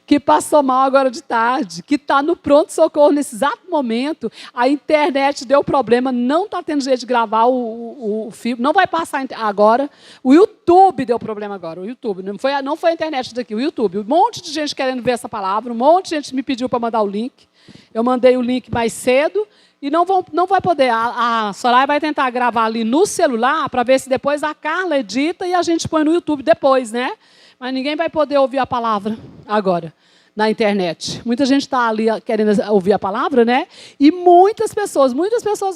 que passou mal agora de tarde, que está no pronto-socorro nesse exato momento. A internet deu problema, não está tendo jeito de gravar o filme, não vai passar agora. O YouTube deu problema agora, o YouTube. Não foi a internet daqui, o YouTube. Um monte de gente querendo ver essa palavra, um monte de gente me pediu para mandar o link. Eu mandei o link mais cedo e não vai poder. A Soraya vai tentar gravar ali no celular para ver se depois a Carla edita e a gente põe no YouTube depois, né? Mas ninguém vai poder ouvir a palavra agora, na internet. Muita gente está ali querendo ouvir a palavra, né? E muitas pessoas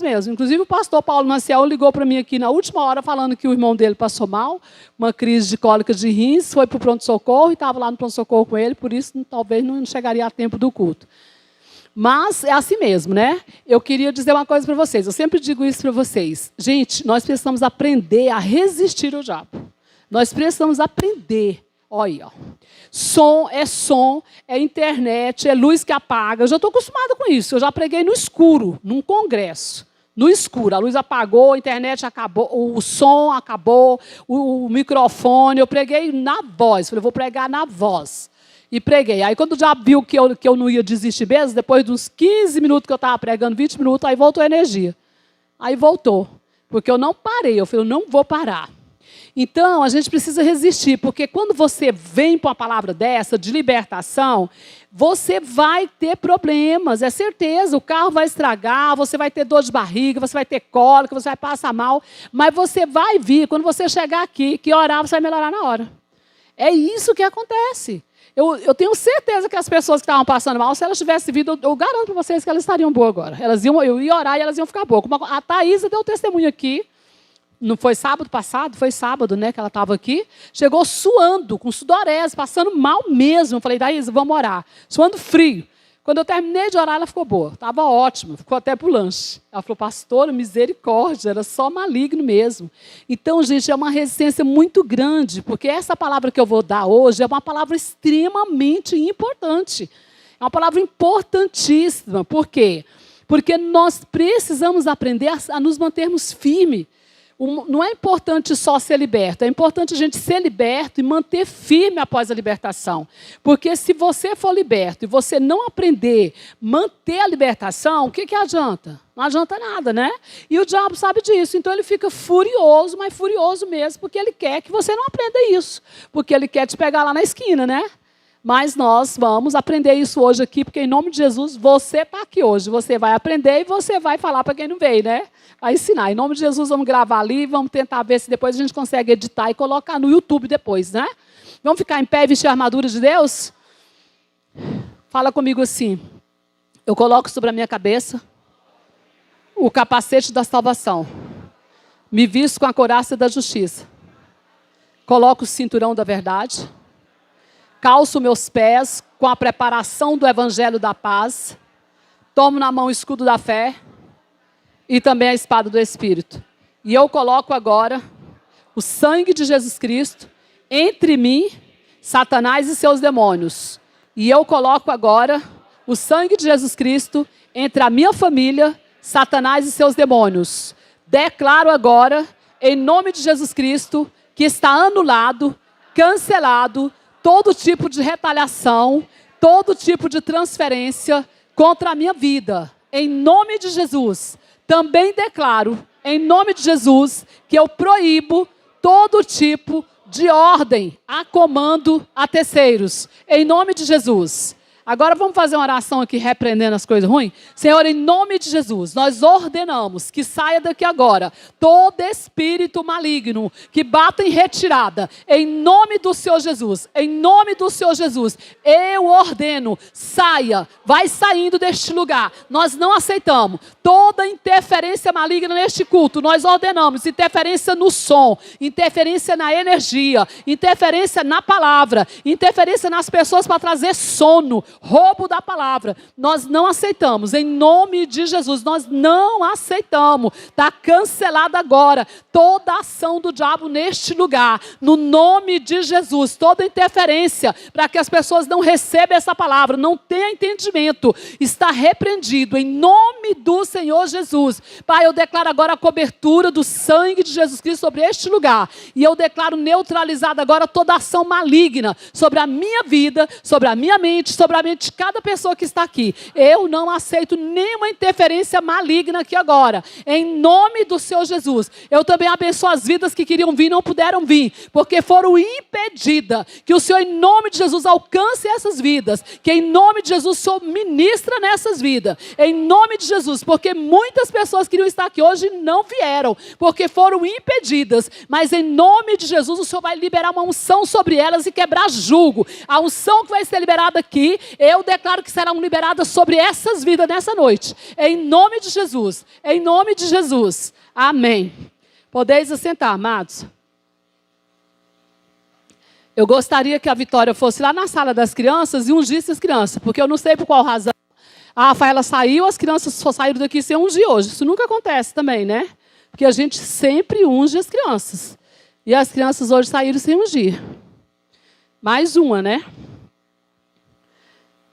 mesmo. Inclusive o pastor Paulo Maciel ligou para mim aqui na última hora falando que o irmão dele passou mal, uma crise de cólica de rins, foi para o pronto-socorro e estava lá no pronto-socorro com ele, por isso talvez não chegaria a tempo do culto. Mas é assim mesmo, né? Eu queria dizer uma coisa para vocês. Eu sempre digo isso para vocês. Gente, nós precisamos aprender a resistir ao diabo. Nós precisamos aprender. Olha, ó. Som, é internet, é luz que apaga. Eu já estou acostumada com isso. Eu já preguei no escuro, num congresso. No escuro. A luz apagou, a internet acabou, o som acabou, o microfone. Eu preguei na voz. Falei, vou pregar na voz. E preguei. Aí, quando o diabo viu que eu não ia desistir mesmo, depois dos 15 minutos que eu estava pregando, 20 minutos, aí voltou a energia. Aí voltou. Porque eu não parei. Eu falei, eu não vou parar. Então, a gente precisa resistir, porque quando você vem para uma palavra dessa, de libertação, você vai ter problemas, é certeza. O carro vai estragar, você vai ter dor de barriga, você vai ter cólica, você vai passar mal, mas você vai vir, quando você chegar aqui, que orar, você vai melhorar na hora. É isso que acontece. Eu tenho certeza que as pessoas que estavam passando mal, se elas tivessem vindo, eu garanto para vocês que elas estariam boas agora. Eu ia orar e elas iam ficar boas. A Thaísa deu testemunho aqui. Não foi sábado passado? Foi sábado, né, que ela estava aqui. Chegou suando, com sudorese, passando mal mesmo. Eu falei, Thaísa, vamos orar. Suando frio. Quando eu terminei de orar, ela ficou boa. Estava ótima, ficou até para o lanche. Ela falou, pastora, misericórdia, era só maligno mesmo. Então, gente, é uma resistência muito grande, porque essa palavra que eu vou dar hoje é uma palavra extremamente importante. É uma palavra importantíssima. Por quê? Porque nós precisamos aprender a nos mantermos firmes. Não é importante só ser liberto, é importante a gente ser liberto e manter firme após a libertação. Porque se você for liberto e você não aprender a manter a libertação, o que adianta? Não adianta nada, né? E o diabo sabe disso, então ele fica furioso, mas furioso mesmo, porque ele quer que você não aprenda isso. Porque ele quer te pegar lá na esquina, né? Mas nós vamos aprender isso hoje aqui, porque em nome de Jesus, você está aqui hoje. Você vai aprender e você vai falar para quem não veio, né? Vai ensinar. Em nome de Jesus, vamos gravar ali, vamos tentar ver se depois a gente consegue editar e colocar no YouTube depois, né? Vamos ficar em pé e vestir a armadura de Deus? Fala comigo assim. Eu coloco sobre a minha cabeça o capacete da salvação. Me visto com a couraça da justiça. Coloco o cinturão da verdade. Calço meus pés com a preparação do evangelho da paz. Tomo na mão o escudo da fé e também a espada do Espírito. E eu coloco agora o sangue de Jesus Cristo entre mim, Satanás e seus demônios. E eu coloco agora o sangue de Jesus Cristo entre a minha família, Satanás e seus demônios. Declaro agora, em nome de Jesus Cristo, que está anulado, cancelado, todo tipo de retaliação, todo tipo de transferência contra a minha vida. Em nome de Jesus, também declaro, em nome de Jesus, que eu proíbo todo tipo de ordem a comando a terceiros. Em nome de Jesus. Agora vamos fazer uma oração aqui repreendendo as coisas ruins? Senhor, em nome de Jesus, nós ordenamos que saia daqui agora todo espírito maligno que bata em retirada. Em nome do Senhor Jesus, em nome do Senhor Jesus, eu ordeno, saia, vai saindo deste lugar. Nós não aceitamos toda interferência maligna neste culto. Nós ordenamos interferência no som, interferência na energia, interferência na palavra, interferência nas pessoas para trazer sono. roubo da palavra. Nós não aceitamos, em nome de Jesus, nós não aceitamos. Está cancelada agora toda a ação do diabo neste lugar, no nome de Jesus, toda interferência para que as pessoas não recebam essa palavra, não tenham entendimento, está repreendido em nome do Senhor Jesus. Pai, eu declaro agora a cobertura do sangue de Jesus Cristo sobre este lugar, e eu declaro neutralizada agora toda ação maligna sobre a minha vida, sobre a minha mente, sobre a mente de cada pessoa que está aqui. Eu não aceito nenhuma interferência maligna aqui agora, em nome do Senhor Jesus. Eu também abençoo as vidas que queriam vir e não puderam vir, porque foram impedidas. Que o Senhor, em nome de Jesus, alcance essas vidas, que em nome de Jesus o Senhor ministra nessas vidas, em nome de Jesus, porque muitas pessoas queriam estar aqui hoje e não vieram, porque foram impedidas, mas em nome de Jesus o Senhor vai liberar uma unção sobre elas e quebrar jugo. A unção que vai ser liberada aqui, eu declaro que serão liberadas sobre essas vidas nessa noite, em nome de Jesus, em nome de Jesus, amém. Podeis assentar, amados. Eu gostaria que a Vitória fosse lá na sala das crianças e ungisse as crianças, porque eu não sei por qual razão a Rafaela saiu, as crianças só saíram daqui sem ungir hoje. Isso nunca acontece também, né? Porque a gente sempre unge as crianças. E as crianças hoje saíram sem ungir. Mais uma, né?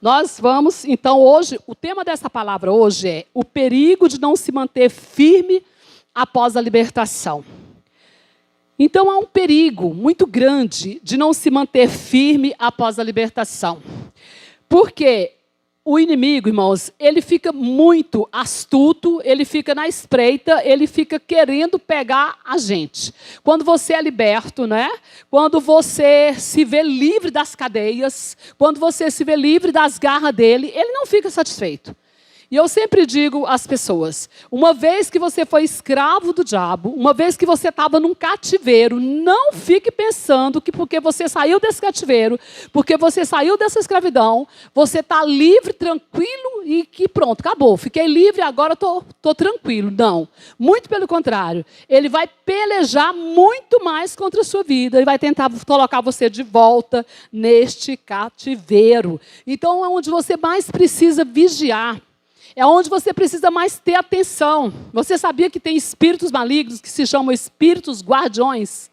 Nós vamos, então, hoje, o tema dessa palavra hoje é o perigo de não se manter firme após a libertação. Então, há um perigo muito grande de não se manter firme após a libertação. Porque o inimigo, irmãos, ele fica muito astuto, ele fica na espreita, ele fica querendo pegar a gente. Quando você é liberto, né? Quando você se vê livre das cadeias, quando você se vê livre das garras dele, ele não fica satisfeito. E eu sempre digo às pessoas, uma vez que você foi escravo do diabo, uma vez que você estava num cativeiro, não fique pensando que porque você saiu desse cativeiro, porque você saiu dessa escravidão, você está livre, tranquilo e que pronto, acabou. Fiquei livre, agora estou tranquilo. Não, muito pelo contrário. Ele vai pelejar muito mais contra a sua vida e vai tentar colocar você de volta neste cativeiro. Então, é onde você mais precisa vigiar. É onde você precisa mais ter atenção. Você sabia que tem espíritos malignos que se chamam espíritos guardiões?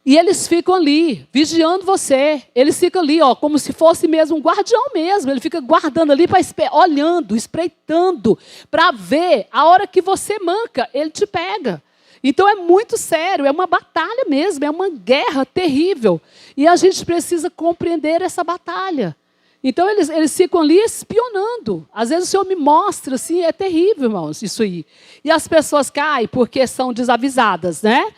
E eles ficam ali, vigiando você. Eles ficam ali, ó, como se fosse mesmo um guardião mesmo. Ele fica guardando ali, olhando, espreitando, para ver a hora que você manca, ele te pega. Então é muito sério, é uma batalha mesmo, é uma guerra terrível. E a gente precisa compreender essa batalha. Então, eles ficam ali espionando. Às vezes, o Senhor me mostra, assim, é terrível, irmãos, isso aí. E as pessoas caem porque são desavisadas, né?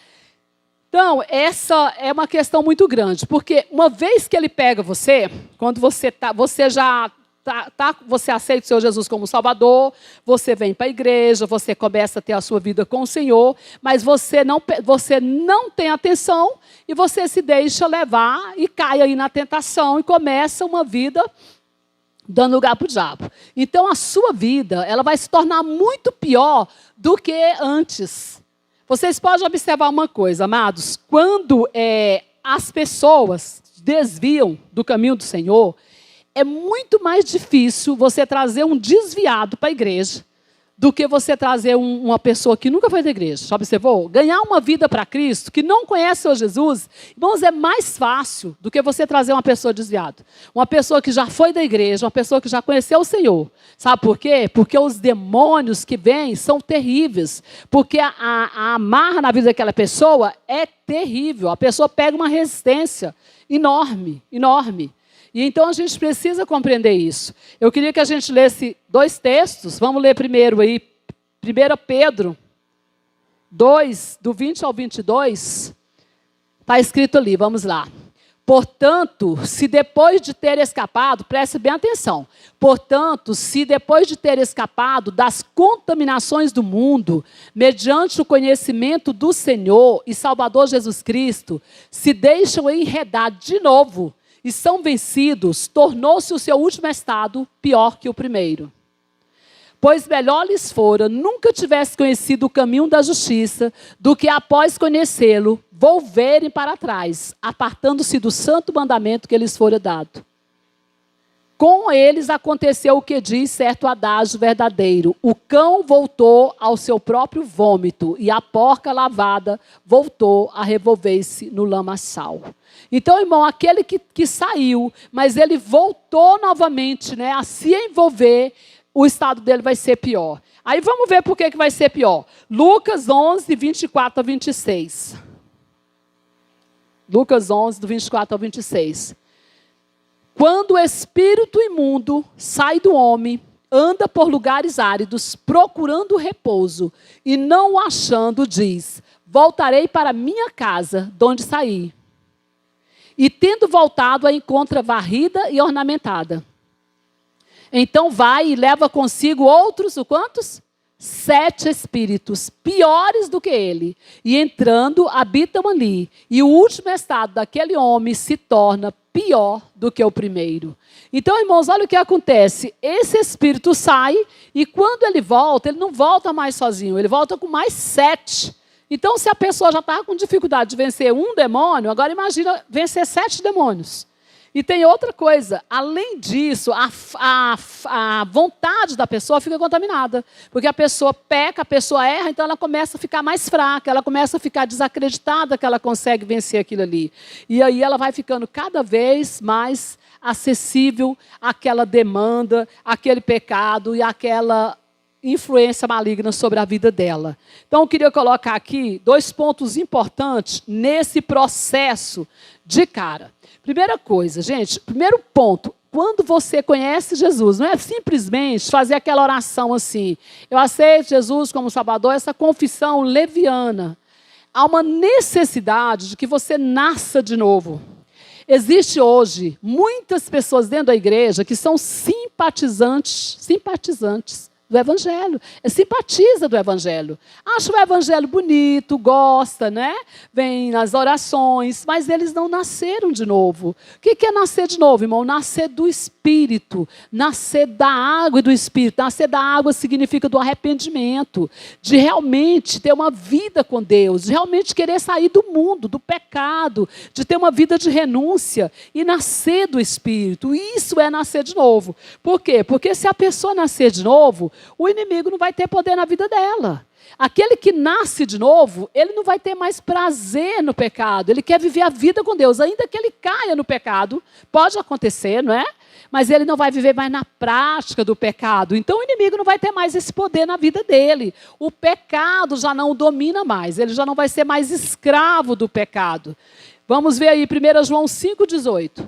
Então, essa é uma questão muito grande. Porque uma vez que ele pega você, quando você você aceita o Senhor Jesus como Salvador, você vem para a igreja, você começa a ter a sua vida com o Senhor, mas você não tem atenção e você se deixa levar e cai aí na tentação e começa uma vida dando lugar para o diabo. Então, a sua vida ela vai se tornar muito pior do que antes. Vocês podem observar uma coisa, amados, quando as pessoas desviam do caminho do Senhor, é muito mais difícil você trazer um desviado para a igreja do que você trazer uma pessoa que nunca foi da igreja. Já observou? Ganhar uma vida para Cristo, que não conhece o Senhor Jesus, irmãos, é mais fácil do que você trazer uma pessoa desviada. Uma pessoa que já foi da igreja, uma pessoa que já conheceu o Senhor. Sabe por quê? Porque os demônios que vêm são terríveis. Porque a amarra na vida daquela pessoa é terrível. A pessoa pega uma resistência enorme, enorme. E então a gente precisa compreender isso. Eu queria que a gente lesse 2 textos. Vamos ler primeiro aí, 1 Pedro 2, do 20 ao 22. Está escrito ali, vamos lá. Portanto, se depois de ter escapado, preste bem atenção. Portanto, se depois de ter escapado das contaminações do mundo, mediante o conhecimento do Senhor e Salvador Jesus Cristo, se deixam enredar de novo, e são vencidos, tornou-se o seu último estado pior que o primeiro. Pois melhor lhes fora nunca tivesse conhecido o caminho da justiça, do que após conhecê-lo, volverem para trás, apartando-se do santo mandamento que lhes fora dado. Com eles aconteceu o que diz certo adágio verdadeiro. O cão voltou ao seu próprio vômito e a porca lavada voltou a revolver-se no lamaçal. Então, irmão, aquele que saiu, mas ele voltou novamente, né, a se envolver, o estado dele vai ser pior. Aí vamos ver por que vai ser pior. Lucas 11, 24 a 26. Lucas 11, do 24 ao 26. Quando o espírito imundo sai do homem, anda por lugares áridos, procurando repouso, e não o achando, diz: voltarei para minha casa, de onde saí. E tendo voltado, a encontra varrida e ornamentada. Então vai e leva consigo outros, o quantos? 7 espíritos, piores do que ele. E entrando, habitam ali. E o último estado daquele homem se torna pior do que o primeiro. Então, irmãos, olha o que acontece. Esse espírito sai e quando ele volta, ele não volta mais sozinho, ele volta com mais 7. Então, se a pessoa já estava com dificuldade de vencer um demônio, agora imagina vencer 7 demônios. E tem outra coisa, além disso, a vontade da pessoa fica contaminada. Porque a pessoa peca, a pessoa erra, então ela começa a ficar mais fraca, ela começa a ficar desacreditada que ela consegue vencer aquilo ali. E aí ela vai ficando cada vez mais acessível àquela demanda, àquele pecado e àquela influência maligna sobre a vida dela. Então, eu queria colocar aqui 2 pontos importantes nesse processo de cara. Primeira coisa, gente, primeiro ponto, quando você conhece Jesus, não é simplesmente fazer aquela oração assim, eu aceito Jesus como Salvador, essa confissão leviana. Há uma necessidade de que você nasça de novo. Existe hoje muitas pessoas dentro da igreja que são simpatizantes do Evangelho, simpatiza do Evangelho. Acha o Evangelho bonito, gosta, né? Vem nas orações, mas eles não nasceram de novo. O que é nascer de novo, irmão? Nascer do Espírito, nascer da água e do Espírito. Nascer da água significa do arrependimento, de realmente ter uma vida com Deus, de realmente querer sair do mundo, do pecado, de ter uma vida de renúncia e nascer do Espírito. Isso é nascer de novo. Por quê? Porque se a pessoa nascer de novo, o inimigo não vai ter poder na vida dela. Aquele que nasce de novo, ele não vai ter mais prazer no pecado. Ele quer viver a vida com Deus. Ainda que ele caia no pecado, pode acontecer, não é? Mas ele não vai viver mais na prática do pecado. Então o inimigo não vai ter mais esse poder na vida dele. O pecado já não o domina mais. Ele já não vai ser mais escravo do pecado. Vamos ver aí 1 João 5,18.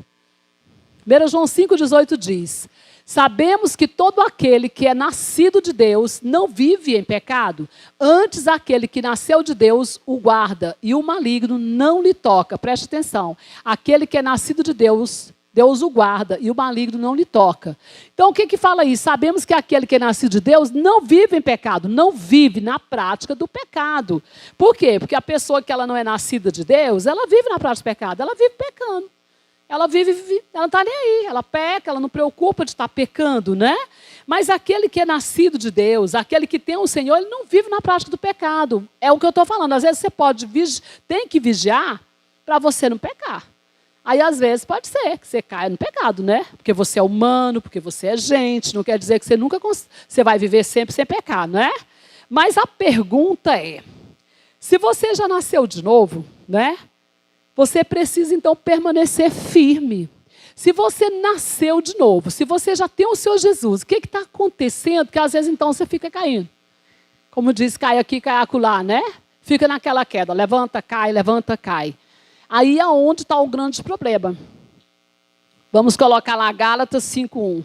1 João 5,18 diz: sabemos que todo aquele que é nascido de Deus não vive em pecado. Antes, aquele que nasceu de Deus o guarda e o maligno não lhe toca. Preste atenção. Aquele que é nascido de Deus, Deus o guarda e o maligno não lhe toca. Então, o que fala aí? Sabemos que aquele que é nascido de Deus não vive em pecado, não vive na prática do pecado. Por quê? Porque a pessoa que ela não é nascida de Deus, ela vive na prática do pecado, ela vive pecando. Ela não está nem aí, ela peca, ela não preocupa de estar pecando, né? Mas aquele que é nascido de Deus, aquele que tem o Senhor, ele não vive na prática do pecado. É o que eu estou falando. Às vezes você tem que vigiar para você não pecar. Aí, às vezes, pode ser que você caia no pecado, né? Porque você é humano, porque você é gente, não quer dizer que você vai viver sempre sem pecar, não é? Mas a pergunta é, se você já nasceu de novo, né? Você precisa, então, permanecer firme. Se você nasceu de novo, se você já tem o seu Jesus, o que está acontecendo? Que às vezes, então, você fica caindo. Como diz, cai aqui, cai acolá, né? Fica naquela queda, levanta, cai, levanta, cai. Aí é onde está o grande problema. Vamos colocar lá Gálatas 5:1.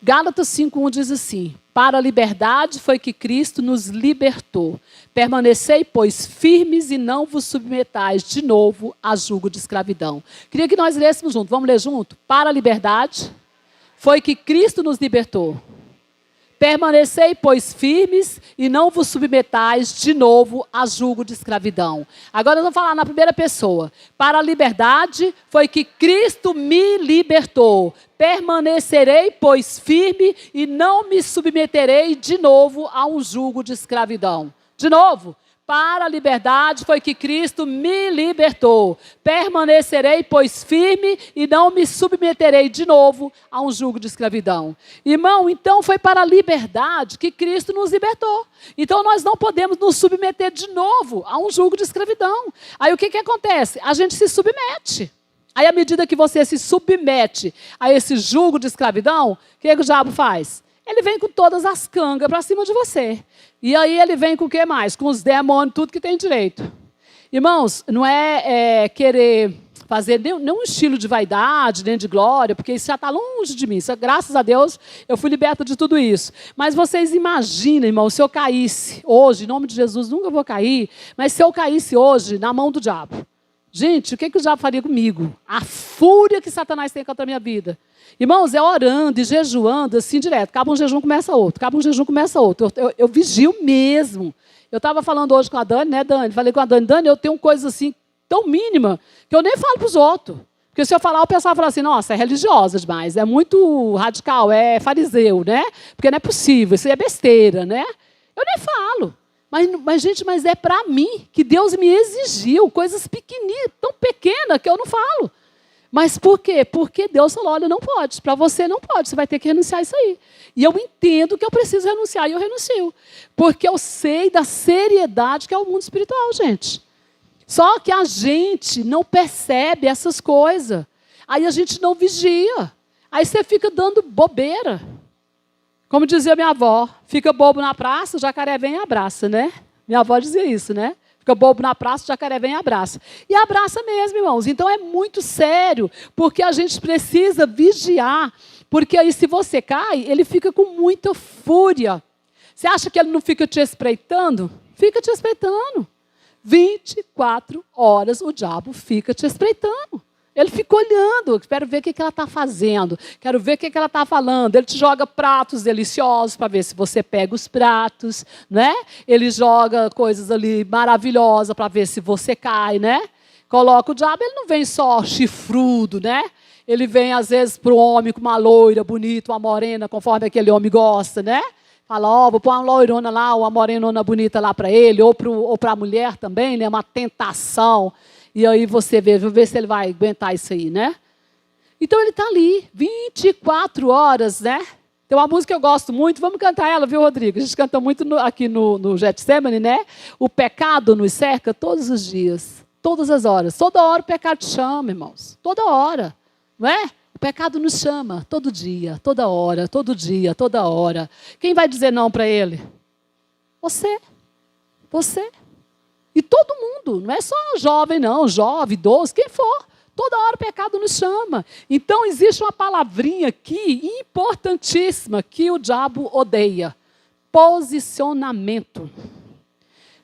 Gálatas 5:1 diz assim: para a liberdade foi que Cristo nos libertou. Permanecei, pois, firmes e não vos submetais de novo a jugo de escravidão. Queria que nós lêssemos junto. Vamos ler junto? Para a liberdade foi que Cristo nos libertou. Permanecei, pois, firmes e não vos submetais de novo a jugo de escravidão. Agora eu vou falar na primeira pessoa. Para a liberdade foi que Cristo me libertou. Permanecerei, pois, firme e não me submeterei de novo a um jugo de escravidão. De novo, Para a liberdade foi que Cristo me libertou. Permanecerei, pois, firme e não me submeterei de novo a um jugo de escravidão. Irmão, então foi para a liberdade que Cristo nos libertou. Então nós não podemos nos submeter de novo a um jugo de escravidão. Aí o que acontece? A gente se submete. Aí à medida que você se submete a esse jugo de escravidão, o que o diabo faz? Ele vem com todas as cangas para cima de você. E aí ele vem com o que mais? Com os demônios, tudo que tem direito. Irmãos, não é querer fazer nenhum estilo de vaidade, nem de glória, porque isso já está longe de mim. Isso, graças a Deus, eu fui liberta de tudo isso. Mas vocês imaginem, irmão, se eu caísse hoje, em nome de Jesus, nunca vou cair, mas se eu caísse hoje na mão do diabo. Gente, o que o diabo faria comigo? A fúria que Satanás tem contra a minha vida. Irmãos, é orando e jejuando assim direto. Acaba um jejum, começa outro. Acaba um jejum, começa outro. Eu vigio mesmo. Eu estava falando hoje com a Dani, né, Dani? Falei com a Dani, Dani, eu tenho coisas assim tão mínima que eu nem falo para os outros. Porque se eu falar, o pessoal fala assim, nossa, é religiosa demais, é muito radical, é fariseu, né? Porque não é possível, isso aí é besteira, né? Eu nem falo. Mas, gente, mas é para mim que Deus me exigiu coisas pequeninas, tão pequenas que eu não falo. Mas por quê? Porque Deus falou, olha, não pode. Para você não pode, você vai ter que renunciar a isso aí. E eu entendo que eu preciso renunciar e eu renuncio. Porque eu sei da seriedade que é o mundo espiritual, gente. Só que a gente não percebe essas coisas. Aí a gente não vigia. Aí você fica dando bobeira. Como dizia minha avó, fica bobo na praça, o jacaré vem e abraça, né? Minha avó dizia isso, né? Fica bobo na praça, o jacaré vem e abraça. E abraça mesmo, irmãos. Então é muito sério, porque a gente precisa vigiar. Porque aí se você cai, ele fica com muita fúria. Você acha que ele não fica te espreitando? Fica te espreitando. 24 horas o diabo fica te espreitando. Ele fica olhando, quero ver o que ela está fazendo, quero ver o que ela está falando. Ele te joga pratos deliciosos para ver se você pega os pratos, né? Ele joga coisas ali maravilhosas para ver se você cai, né? Coloca o diabo, ele não vem só chifrudo, né? Ele vem, às vezes, para o homem com uma loira bonita, uma morena, conforme aquele homem gosta, né? Fala, ó, vou pôr uma loirona lá, uma morenona bonita lá para ele, ou para a mulher também, né? Uma tentação. E aí você vê, vamos ver se ele vai aguentar isso aí, né? Então ele está ali, 24 horas, né? Tem uma música que eu gosto muito, vamos cantar ela, viu, Rodrigo? A gente canta muito aqui no Getsemane, né? O pecado nos cerca todos os dias, todas as horas. Toda hora o pecado te chama, irmãos. Toda hora, não é? O pecado nos chama todo dia, toda hora, todo dia, toda hora. Quem vai dizer não para ele? Você. Você. E todo mundo, não é só jovem não, jovem, idoso, quem for. Toda hora o pecado nos chama. Então existe uma palavrinha aqui importantíssima que o diabo odeia. Posicionamento.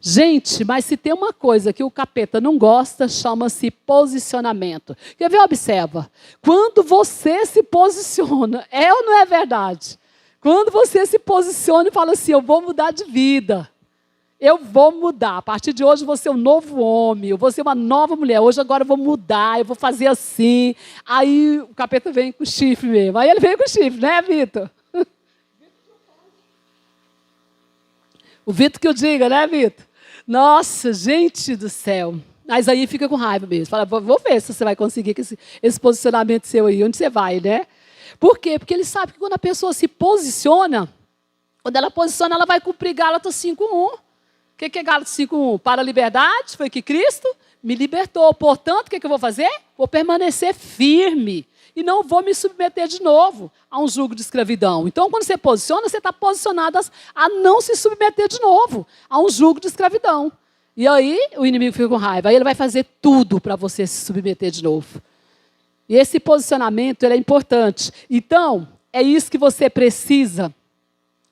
Gente, mas se tem uma coisa que o capeta não gosta, chama-se posicionamento. Quer ver? Observa. Quando você se posiciona, é ou não é verdade? Quando você se posiciona e fala assim, eu vou mudar de vida. Eu vou mudar. A partir de hoje eu vou ser um novo homem, eu vou ser uma nova mulher. Hoje agora eu vou mudar, eu vou fazer assim. Aí o capeta vem com o chifre mesmo. Aí ele vem com o chifre, né, Vitor? O Vitor que eu diga, né, Vitor? Nossa, gente do céu. Mas aí fica com raiva mesmo. Fala, vou ver se você vai conseguir esse posicionamento seu aí. Onde você vai, né? Por quê? Porque ele sabe que quando a pessoa se posiciona, quando ela posiciona, ela vai cumprir Gálatas 5:1. O que é Gálatas 5:1? Para a liberdade foi que Cristo me libertou. Portanto, o que eu vou fazer? Vou permanecer firme. E não vou me submeter de novo a um jugo de escravidão. Então, quando você posiciona, você está posicionado a não se submeter de novo a um jugo de escravidão. E aí, o inimigo fica com raiva. Aí ele vai fazer tudo para você se submeter de novo. E esse posicionamento ele é importante. Então, é isso que você precisa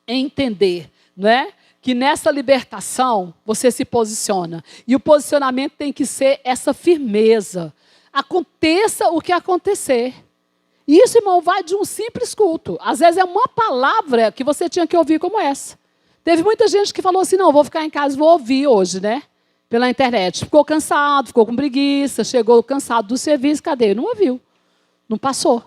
entender, não é? Que nessa libertação você se posiciona. E o posicionamento tem que ser essa firmeza. Aconteça o que acontecer. E isso, irmão, vai de um simples culto. Às vezes é uma palavra que você tinha que ouvir como essa. Teve muita gente que falou assim, não, vou ficar em casa e vou ouvir hoje, né? Pela internet. Ficou cansado, ficou com preguiça, chegou cansado do serviço, cadê? Não ouviu. Não passou.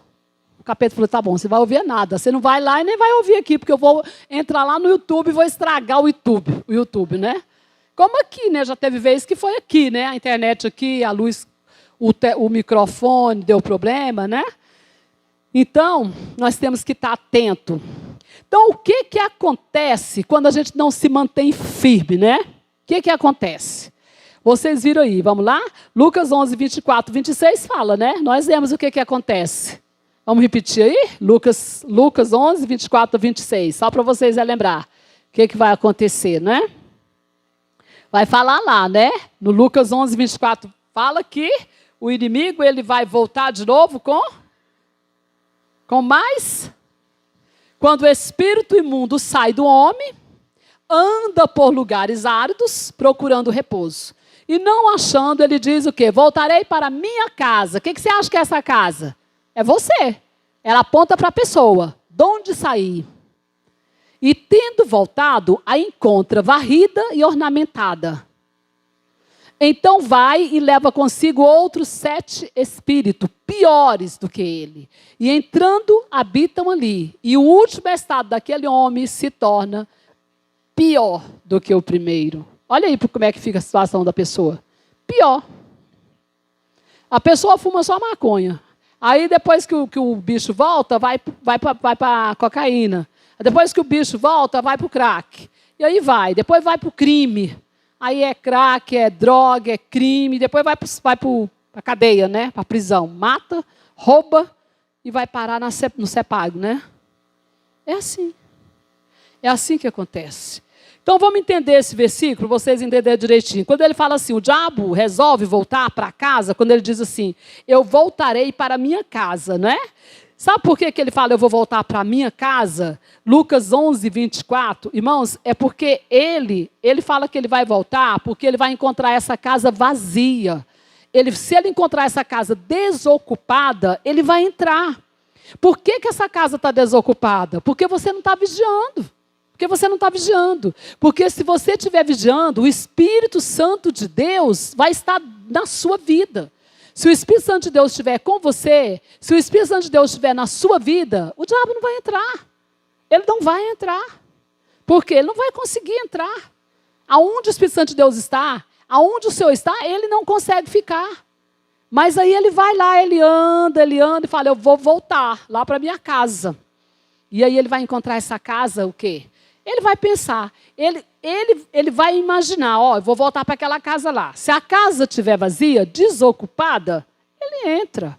O capeta falou, tá bom, você vai ouvir nada. Você não vai lá e nem vai ouvir aqui, porque eu vou entrar lá no YouTube e vou estragar o YouTube, né? Como aqui, né? Já teve vez que foi aqui, né? A internet aqui, a luz, o microfone deu problema, né? Então, nós temos que estar atento. Então, o que acontece quando a gente não se mantém firme, né? O que acontece? Vocês viram aí, vamos lá? Lucas 11, 24, 26 fala, né? Nós vemos o que acontece. Vamos repetir aí? Lucas 11, 24, 26. Só para vocês lembrar o que vai acontecer, né? Vai falar lá, né? No Lucas 11, 24, fala que o inimigo ele vai voltar de novo com mais. Quando o espírito imundo sai do homem, anda por lugares áridos, procurando repouso. E não achando, ele diz o quê? Voltarei para a minha casa. O que você acha que é essa casa? É você. Ela aponta para a pessoa. De onde sair? E tendo voltado, a encontra varrida e ornamentada. Então vai e leva consigo outros 7 espíritos, piores do que ele. E entrando, habitam ali. E o último estado daquele homem se torna pior do que o primeiro. Olha aí como é que fica a situação da pessoa. Pior. A pessoa fuma só maconha. Aí depois que o bicho volta, vai para a cocaína. Depois que o bicho volta, vai para o crack. E aí vai. Depois vai para o crime. Aí é crack, é droga, é crime. Depois vai para a cadeia, né? Para a prisão. Mata, rouba e vai parar no CEPAG, né? É assim. É assim que acontece. Então, vamos entender esse versículo, vocês entenderem direitinho. Quando ele fala assim, o diabo resolve voltar para casa, quando ele diz assim, eu voltarei para a minha casa, né? Sabe por que ele fala, eu vou voltar para a minha casa? Lucas 11, 24. Irmãos, é porque ele fala que ele vai voltar, porque ele vai encontrar essa casa vazia. Se ele encontrar essa casa desocupada, ele vai entrar. Por que essa casa está desocupada? Porque você não está vigiando. Porque você não está vigiando. Porque se você estiver vigiando, o Espírito Santo de Deus vai estar na sua vida. Se o Espírito Santo de Deus estiver com você, se o Espírito Santo de Deus estiver na sua vida, o diabo não vai entrar. Ele não vai entrar. Por quê? Ele não vai conseguir entrar. Aonde o Espírito Santo de Deus está, aonde o Senhor está, ele não consegue ficar. Mas aí ele vai lá, ele anda e fala, eu vou voltar lá para a minha casa. E aí ele vai encontrar essa casa, o quê? Ele vai pensar, ele vai imaginar, ó, eu vou voltar para aquela casa lá. Se a casa estiver vazia, desocupada, ele entra.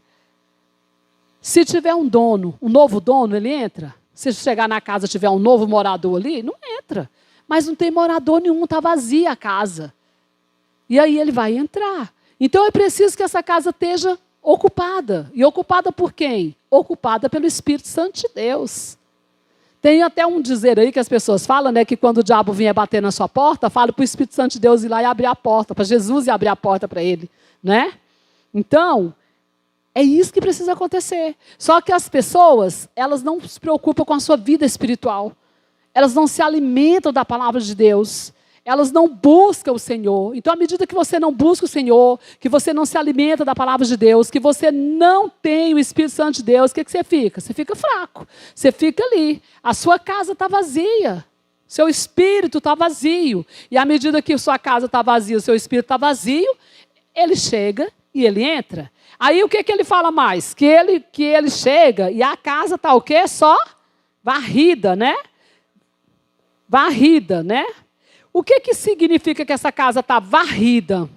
Se tiver um dono, um novo dono, ele entra. Se chegar na casa e tiver um novo morador ali, não entra. Mas não tem morador nenhum, está vazia a casa. E aí ele vai entrar. Então é preciso que essa casa esteja ocupada. E ocupada por quem? Ocupada pelo Espírito Santo de Deus. Tem até um dizer aí que as pessoas falam, né, que quando o diabo vier bater na sua porta, fala para o Espírito Santo de Deus ir lá e abrir a porta, para Jesus ir abrir a porta para ele, né? Então, é isso que precisa acontecer. Só que as pessoas, elas não se preocupam com a sua vida espiritual. Elas não se alimentam da palavra de Deus. Elas não buscam o Senhor. Então, à medida que você não busca o Senhor, que você não se alimenta da palavra de Deus, que você não tem o Espírito Santo de Deus, o que você fica? Você fica fraco. Você fica ali. A sua casa está vazia. Seu espírito está vazio. E à medida que a sua casa está vazia, o seu espírito está vazio, ele chega e ele entra. Aí o que ele fala mais? Que ele chega e a casa está o quê? Só varrida, né? Varrida, né? O que significa que essa casa está varrida?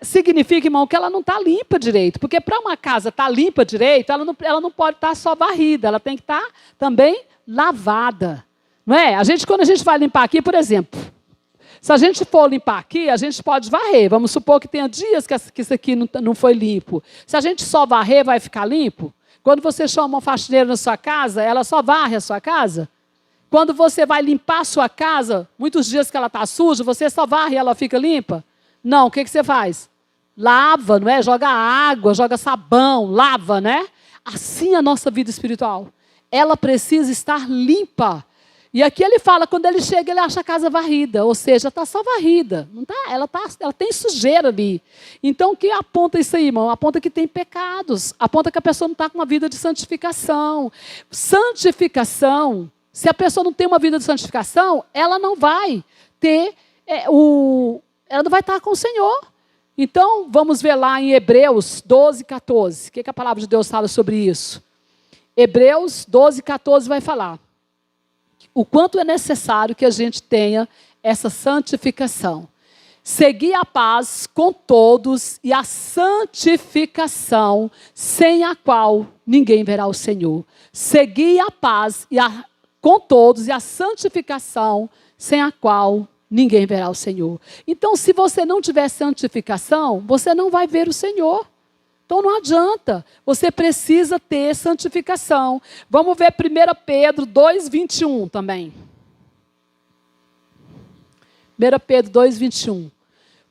Significa, irmão, que ela não está limpa direito. Porque para uma casa estar limpa direito, ela não pode estar só varrida. Ela tem que estar também lavada. Não é? Quando a gente vai limpar aqui, por exemplo, se a gente for limpar aqui, a gente pode varrer. Vamos supor que tenha dias que isso aqui não foi limpo. Se a gente só varrer, vai ficar limpo? Quando você chama uma faxineira na sua casa, ela só varre a sua casa? Quando você vai limpar a sua casa, muitos dias que ela está suja, você só varre e ela fica limpa? Não, o que você faz? Lava, não é? Joga água, joga sabão, lava, né? Assim é a nossa vida espiritual. Ela precisa estar limpa. E aqui ele fala, quando ele chega, ele acha a casa varrida, ou seja, está só varrida. Não tá, ela tem sujeira ali. Então, o que aponta isso aí, irmão? Aponta que tem pecados. Aponta que a pessoa não está com uma vida de santificação. Santificação. Se a pessoa não tem uma vida de santificação, ela não vai ter ela não vai estar com o Senhor. Então, vamos ver lá em Hebreus 12, 14. O que a palavra de Deus fala sobre isso? Hebreus 12, 14 vai falar o quanto é necessário que a gente tenha essa santificação. Seguir a paz com todos e a santificação, sem a qual ninguém verá o Senhor. Seguir a paz com todos e a santificação, sem a qual ninguém verá o Senhor. Então, se você não tiver santificação, você não vai ver o Senhor. Então, não adianta. Você precisa ter santificação. Vamos ver 1 Pedro 2, 21 também. 1 Pedro 2, 21.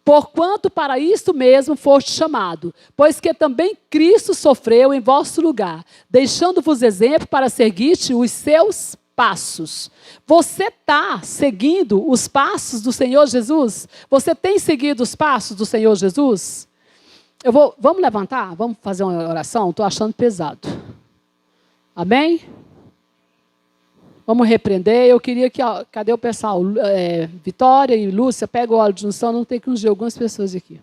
Porquanto para isto mesmo foste chamado, pois que também Cristo sofreu em vosso lugar, deixando-vos exemplo para seguir os seus passos. Você está seguindo os passos do Senhor Jesus? Você tem seguido os passos do Senhor Jesus? Vamos levantar? Vamos fazer uma oração? Estou achando pesado. Amém? Vamos repreender. Eu queria que... cadê o pessoal? Vitória e Lúcia, pega o óleo de unção. Não tem que ungir algumas pessoas aqui.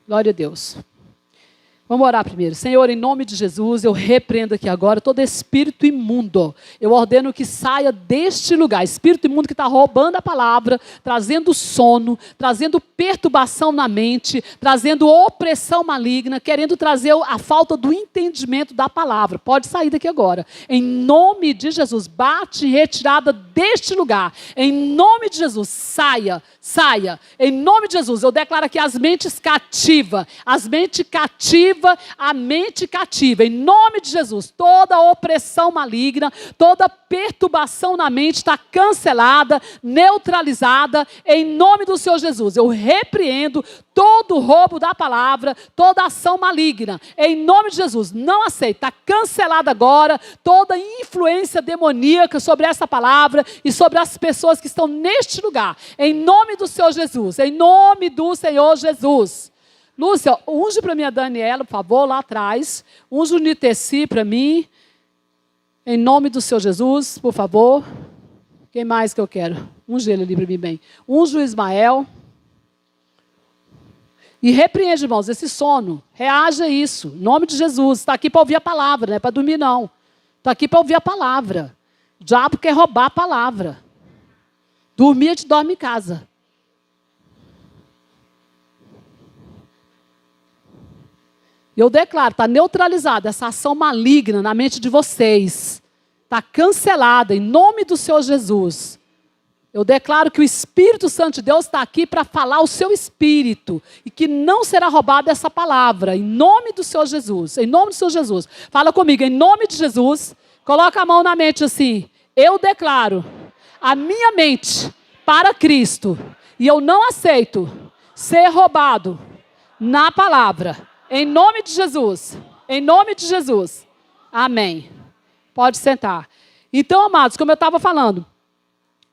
Glória a Deus. Vamos orar primeiro. Senhor, em nome de Jesus, eu repreendo aqui agora todo espírito imundo. Eu ordeno que saia deste lugar. Espírito imundo que está roubando a palavra, trazendo sono, trazendo perturbação na mente, trazendo opressão maligna, querendo trazer a falta do entendimento da palavra. Pode sair daqui agora. Em nome de Jesus, bate em retirada deste lugar. Em nome de Jesus, saia. Saia. Em nome de Jesus, eu declaro aqui a mente cativa, em nome de Jesus, toda opressão maligna, toda perturbação na mente está cancelada, neutralizada, em nome do Senhor Jesus. Eu repreendo todo roubo da palavra, toda ação maligna, em nome de Jesus, não aceita, está cancelada agora, toda influência demoníaca sobre essa palavra e sobre as pessoas que estão neste lugar, em nome do Senhor Jesus, em nome do Senhor Jesus. Lúcia, unge para mim a Daniela, por favor, lá atrás. Unge o Niteci para mim. Em nome do Senhor Jesus, por favor. Quem mais que eu quero? Unge ele ali para mim bem. Unge o Ismael. E repreende, irmãos, esse sono. Reaja a isso. Em nome de Jesus. Está aqui para ouvir a palavra, não é para dormir, não. Está aqui para ouvir a palavra. O diabo quer roubar a palavra. Dormir, a gente dorme em casa. Eu declaro, está neutralizada essa ação maligna na mente de vocês. Está cancelada em nome do Senhor Jesus. Eu declaro que o Espírito Santo de Deus está aqui para falar o seu espírito. E que não será roubada essa palavra. Em nome do Senhor Jesus. Em nome do Senhor Jesus. Fala comigo, em nome de Jesus. Coloca a mão na mente assim. Eu declaro a minha mente para Cristo. E eu não aceito ser roubado na palavra. Em nome de Jesus. Em nome de Jesus. Amém. Pode sentar. Então, amados, como eu estava falando,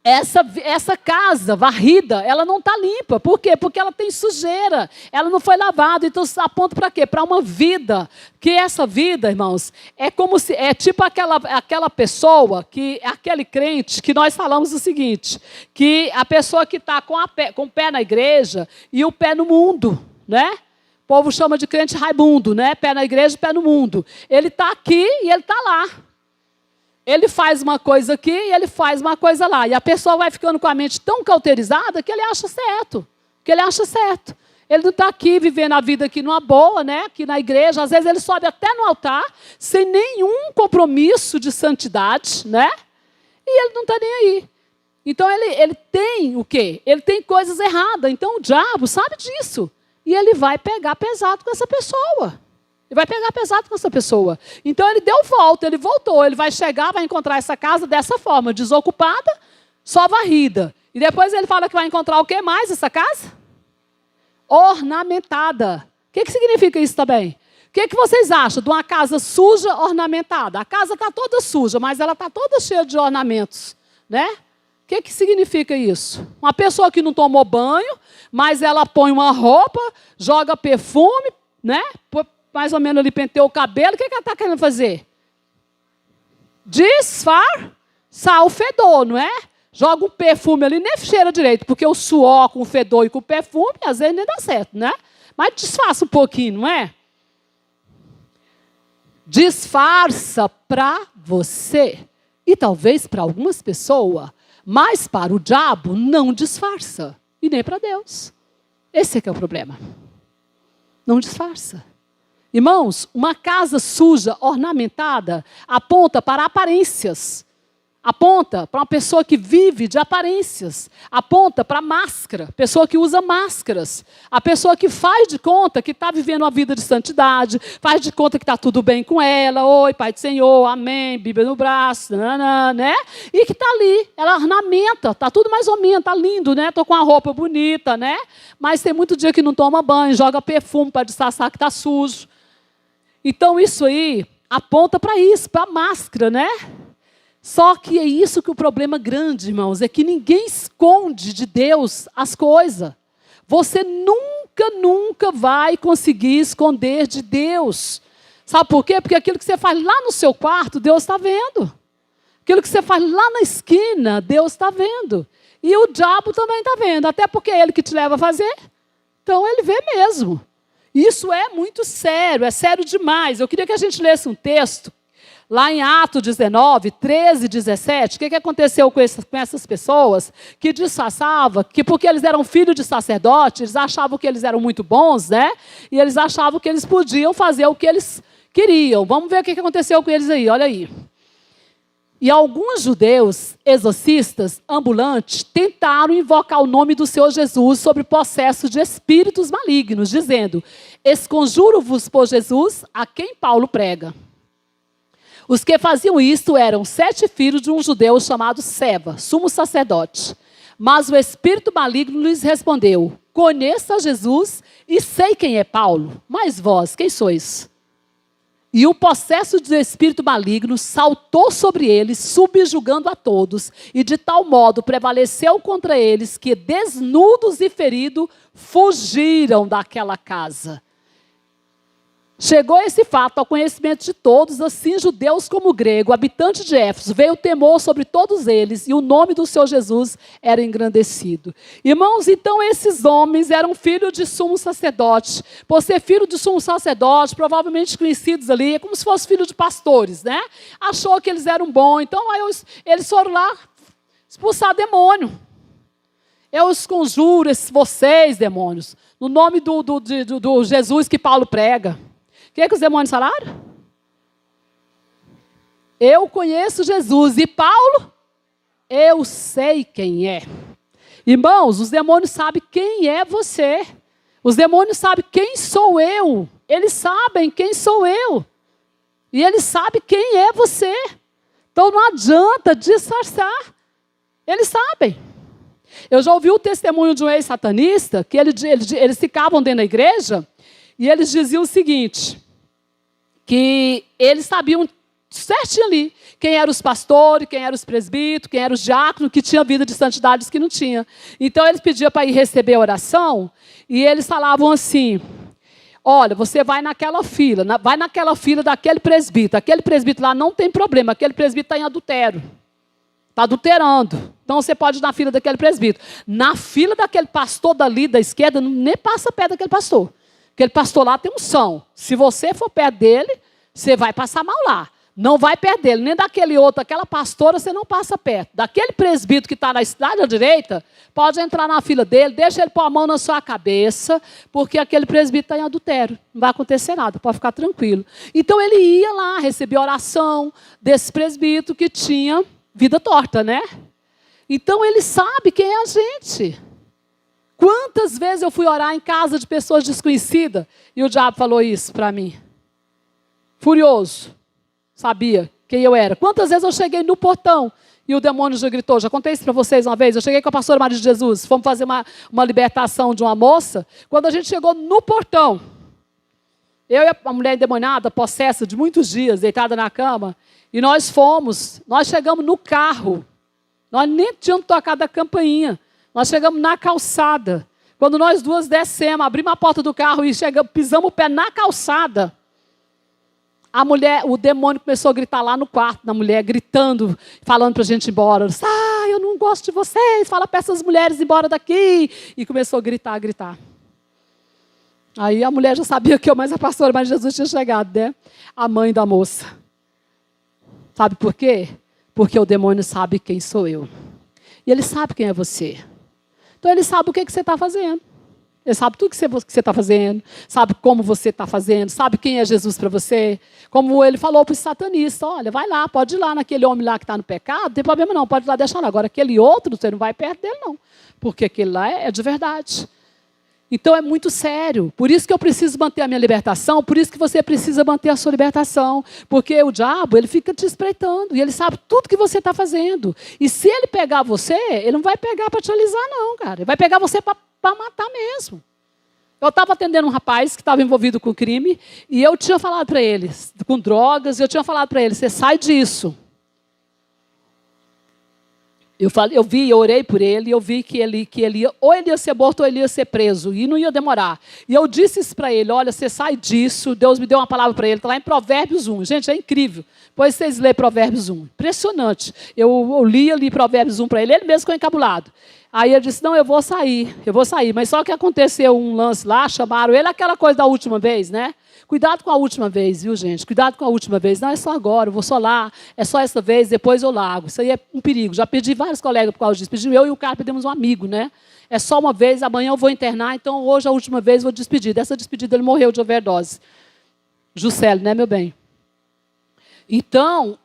essa casa varrida, ela não está limpa. Por quê? Porque ela tem sujeira. Ela não foi lavada. Então, aponta para quê? Para uma vida. Que essa vida, irmãos, é como se... É tipo aquela pessoa, aquele crente, que nós falamos o seguinte, que a pessoa que está com o pé na igreja e o pé no mundo, né? O povo chama de crente raimundo, né? Pé na igreja, pé no mundo. Ele está aqui e ele está lá. Ele faz uma coisa aqui e ele faz uma coisa lá. E a pessoa vai ficando com a mente tão cauterizada que ele acha certo. Ele não está aqui vivendo a vida aqui numa boa, né? Aqui na igreja. Às vezes ele sobe até no altar, sem nenhum compromisso de santidade, né? E ele não está nem aí. Então ele tem o quê? Ele tem coisas erradas. Então o diabo sabe disso. E ele vai pegar pesado com essa pessoa. Então ele deu volta, ele voltou. Ele vai chegar, vai encontrar essa casa dessa forma, desocupada, só varrida. E depois ele fala que vai encontrar o que mais essa casa? Ornamentada. O que significa isso também? O que vocês acham de uma casa suja, ornamentada? A casa está toda suja, mas ela está toda cheia de ornamentos, né? O que significa isso? Uma pessoa que não tomou banho, mas ela põe uma roupa, joga perfume, né? Mais ou menos ali penteou o cabelo. O que ela está querendo fazer? Disfarçar o fedor, não é? Joga um perfume ali, nem cheira direito, porque o suor com o fedor e com o perfume, às vezes nem dá certo, né? Mas disfarça um pouquinho, não é? Disfarça para você. E talvez para algumas pessoas, mas para o diabo não disfarça. E nem para Deus. Esse é que é o problema. Não disfarça. Irmãos, uma casa suja, ornamentada, aponta para aparências. Aponta para uma pessoa que vive de aparências. Aponta para máscara, pessoa que usa máscaras. A pessoa que faz de conta que está vivendo uma vida de santidade, faz de conta que está tudo bem com ela. Oi, Pai do Senhor, amém, Bíblia no braço, né? E que está ali, ela ornamenta, está tudo mais ou menos, está lindo, né? Estou com uma roupa bonita, né? Mas tem muito dia que não toma banho, joga perfume para disfarçar que está sujo. Então isso aí aponta para isso, para a máscara, né? Só que é isso que o problema grande, irmãos, é que ninguém esconde de Deus as coisas. Você nunca vai conseguir esconder de Deus. Sabe por quê? Porque aquilo que você faz lá no seu quarto, Deus está vendo. Aquilo que você faz lá na esquina, Deus está vendo. E o diabo também está vendo, até porque é ele que te leva a fazer. Então ele vê mesmo. Isso é muito sério, é sério demais. Eu queria que a gente lesse um texto. Lá em Atos 19, 13 e 17, o que aconteceu com essas pessoas que disfarçavam que porque eles eram filhos de sacerdote, eles achavam que eles eram muito bons, né? E eles achavam que eles podiam fazer o que eles queriam. Vamos ver o que aconteceu com eles aí, olha aí. E alguns judeus exorcistas ambulantes tentaram invocar o nome do Senhor Jesus sobre processo de espíritos malignos, dizendo: esconjuro-vos por Jesus, a quem Paulo prega. Os que faziam isto eram 7 filhos de um judeu chamado Seba, sumo sacerdote. Mas o espírito maligno lhes respondeu: conheço a Jesus e sei quem é Paulo, mas vós, quem sois? E o possesso do espírito maligno saltou sobre eles, subjugando a todos, e de tal modo prevaleceu contra eles que, desnudos e feridos, fugiram daquela casa. Chegou esse fato ao conhecimento de todos, assim judeus como grego, habitantes de Éfeso, veio o temor sobre todos eles, e o nome do Senhor Jesus era engrandecido. Irmãos, então esses homens eram filhos de sumo sacerdote. Por ser filho de sumo sacerdote, provavelmente conhecidos ali, é como se fossem filhos de pastores, né? Achou que eles eram bons, então aí eles foram lá expulsar demônio. Eu os conjuro, vocês, demônios, no nome do Jesus que Paulo prega. O que é que os demônios falaram? Eu conheço Jesus. E Paulo? Eu sei quem é. Irmãos, os demônios sabem quem é você. Os demônios sabem quem sou eu. Eles sabem quem sou eu. E eles sabem quem é você. Então não adianta disfarçar. Eles sabem. Eu já ouvi o testemunho de um ex-satanista, que eles ficavam dentro da igreja, e eles diziam o seguinte, que eles sabiam certinho ali quem eram os pastores, quem eram os presbíteros, quem eram os diáconos, que tinha vida de santidade e que não tinha. Então eles pediam para ir receber a oração, e eles falavam assim: olha, você vai naquela fila, vai naquela fila daquele presbítero. Aquele presbítero lá não tem problema, aquele presbítero está em adultério. Está adulterando. Então você pode ir na fila daquele presbítero. Na fila daquele pastor dali da esquerda, nem passa perto daquele pastor. Aquele pastor lá tem unção. Se você for perto dele, você vai passar mal lá. Não vai perto dele, nem daquele outro, aquela pastora, você não passa perto. Daquele presbítero que está na cidade à direita, pode entrar na fila dele, deixa ele pôr a mão na sua cabeça, porque aquele presbítero está em adultério. Não vai acontecer nada, pode ficar tranquilo. Então ele ia lá, recebia oração desse presbítero que tinha vida torta, né? Então ele sabe quem é a gente. Quantas vezes eu fui orar em casa de pessoas desconhecidas e o diabo falou isso para mim? Furioso. Sabia quem eu era. Quantas vezes eu cheguei no portão e o demônio já gritou. Já contei isso para vocês uma vez. Eu cheguei com a pastora Maria de Jesus. Fomos fazer uma libertação de uma moça. Quando a gente chegou no portão, eu e a mulher endemoniada, possessa de muitos dias, deitada na cama, e nós chegamos no carro. Nós nem tínhamos tocado a campainha. Nós chegamos na calçada. Quando nós duas descemos, abrimos a porta do carro e pisamos o pé na calçada, o demônio começou a gritar lá no quarto da mulher, gritando, falando para a gente ir embora. Eu não gosto de vocês, fala para essas mulheres ir embora daqui. E começou a gritar, a gritar. Aí a mulher já sabia que eu, mas a pastora Maria de Jesus tinha chegado, né? A mãe da moça. Sabe por quê? Porque o demônio sabe quem sou eu. E ele sabe quem é você. Então ele sabe o que você está fazendo. Ele sabe tudo que você está fazendo, sabe como você está fazendo, sabe quem é Jesus para você. Como ele falou para os satanistas, olha, vai lá, pode ir lá naquele homem lá que está no pecado, não tem problema não, pode ir lá deixar lá. Agora, aquele outro, você não vai perto dele não, porque aquele lá é de verdade. Então é muito sério. Por isso que eu preciso manter a minha libertação, por isso que você precisa manter a sua libertação. Porque o diabo, ele fica te espreitando, e ele sabe tudo que você está fazendo. E se ele pegar você, ele não vai pegar para te alisar não, cara. Ele vai pegar você para matar mesmo. Eu estava atendendo um rapaz que estava envolvido com crime, e eu tinha falado para ele, com drogas, eu tinha falado para ele, você sai disso. Eu orei por ele, e eu vi que ele ia, ou ele ia ser morto, ou ele ia ser preso, e não ia demorar. E eu disse isso para ele, olha, você sai disso, Deus me deu uma palavra para ele, está lá em Provérbios 1. Gente, é incrível. Depois vocês lêem Provérbios 1. Impressionante. Eu li Provérbios 1 para ele, ele mesmo ficou encabulado. Aí ele disse, não, eu vou sair. Mas só que aconteceu um lance lá, chamaram ele, aquela coisa da última vez, né? Cuidado com a última vez, viu, gente? Cuidado com a última vez. Não, é só agora, eu vou só lá, é só essa vez, depois eu largo. Isso aí é um perigo. Já perdi vários colegas por causa disso. Perdi eu e o cara, perdemos um amigo, né? É só uma vez, amanhã eu vou internar, então hoje a última vez eu vou despedir. Dessa despedida ele morreu de overdose. Juscelio, né, meu bem? Então,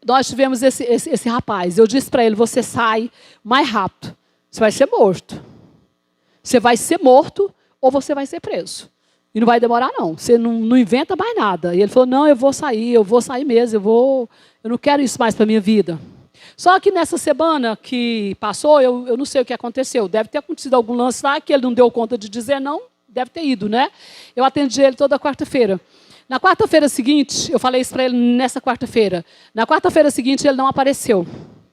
nós tivemos esse rapaz. Eu disse para ele, você sai mais rápido. Você vai ser morto. Você vai ser morto ou você vai ser preso. E não vai demorar, não. Você não inventa mais nada. E ele falou, não, eu vou sair mesmo. Eu não quero isso mais para a minha vida. Só que nessa semana que passou, eu não sei o que aconteceu. Deve ter acontecido algum lance lá que ele não deu conta de dizer não. Deve ter ido, né? Eu atendi ele toda quarta-feira. Na quarta-feira seguinte, eu falei isso para ele nessa quarta-feira. Na quarta-feira seguinte, ele não apareceu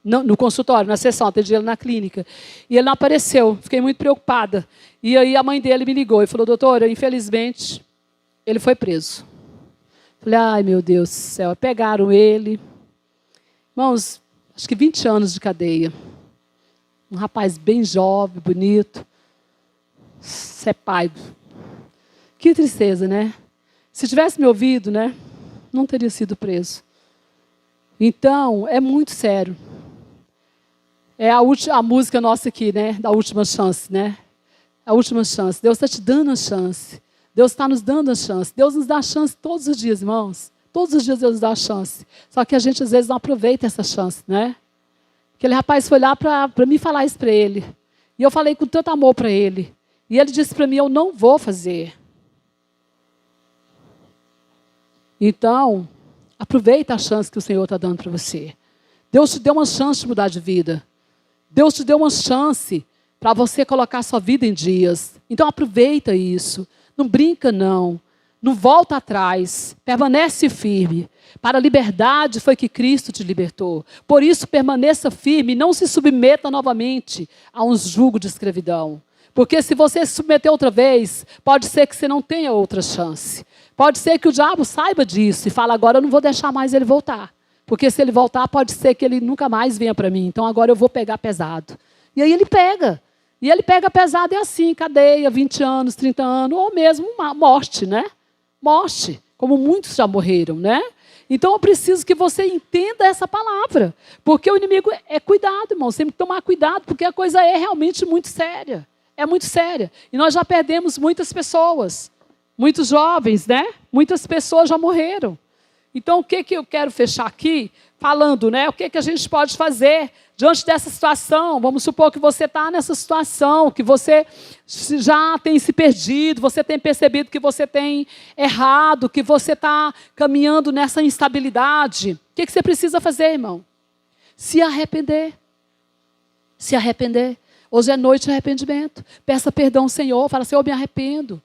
no consultório, na sessão, atendi ele na clínica. E ele não apareceu, fiquei muito preocupada. E aí a mãe dele me ligou e falou, doutora, infelizmente, ele foi preso. Falei, ai meu Deus do céu, pegaram ele. Irmãos, acho que 20 anos de cadeia. Um rapaz bem jovem, bonito. Ser pai. Que tristeza, né? Se tivesse me ouvido, né, não teria sido preso. Então, é muito sério. É a música nossa aqui, né, da última chance, né? A última chance. Deus está te dando a chance. Deus está nos dando a chance. Deus nos dá a chance todos os dias, irmãos. Todos os dias Deus nos dá a chance. Só que a gente, às vezes, não aproveita essa chance, né? Aquele rapaz foi lá para me falar isso para ele. E eu falei com tanto amor para ele. E ele disse para mim, eu não vou fazer. Então, aproveita a chance que o Senhor está dando para você. Deus te deu uma chance de mudar de vida. Deus te deu uma chance para você colocar sua vida em dias. Então, aproveita isso. Não brinca, não. Não volta atrás. Permanece firme. Para a liberdade foi que Cristo te libertou. Por isso, permaneça firme e não se submeta novamente a um jugo de escravidão. Porque se você se submeter outra vez, pode ser que você não tenha outra chance. Pode ser que o diabo saiba disso e fala, agora eu não vou deixar mais ele voltar. Porque se ele voltar, pode ser que ele nunca mais venha para mim. Então agora eu vou pegar pesado. E aí ele pega. E ele pega pesado, é assim, cadeia, 20 anos, 30 anos, ou mesmo uma morte, né? Morte, como muitos já morreram, né? Então eu preciso que você entenda essa palavra. Porque o inimigo é cuidado, irmão. Você tem que tomar cuidado, porque a coisa é realmente muito séria. É muito séria. E nós já perdemos muitas pessoas. Muitos jovens, né? Muitas pessoas já morreram. Então, o que eu quero fechar aqui falando, né? O que a gente pode fazer diante dessa situação? Vamos supor que você está nessa situação, que você já tem se perdido, você tem percebido que você tem errado, que você está caminhando nessa instabilidade. O que você precisa fazer, irmão? Se arrepender. Se arrepender. Hoje é noite de arrependimento. Peça perdão ao Senhor. Fala, Senhor, eu me arrependo.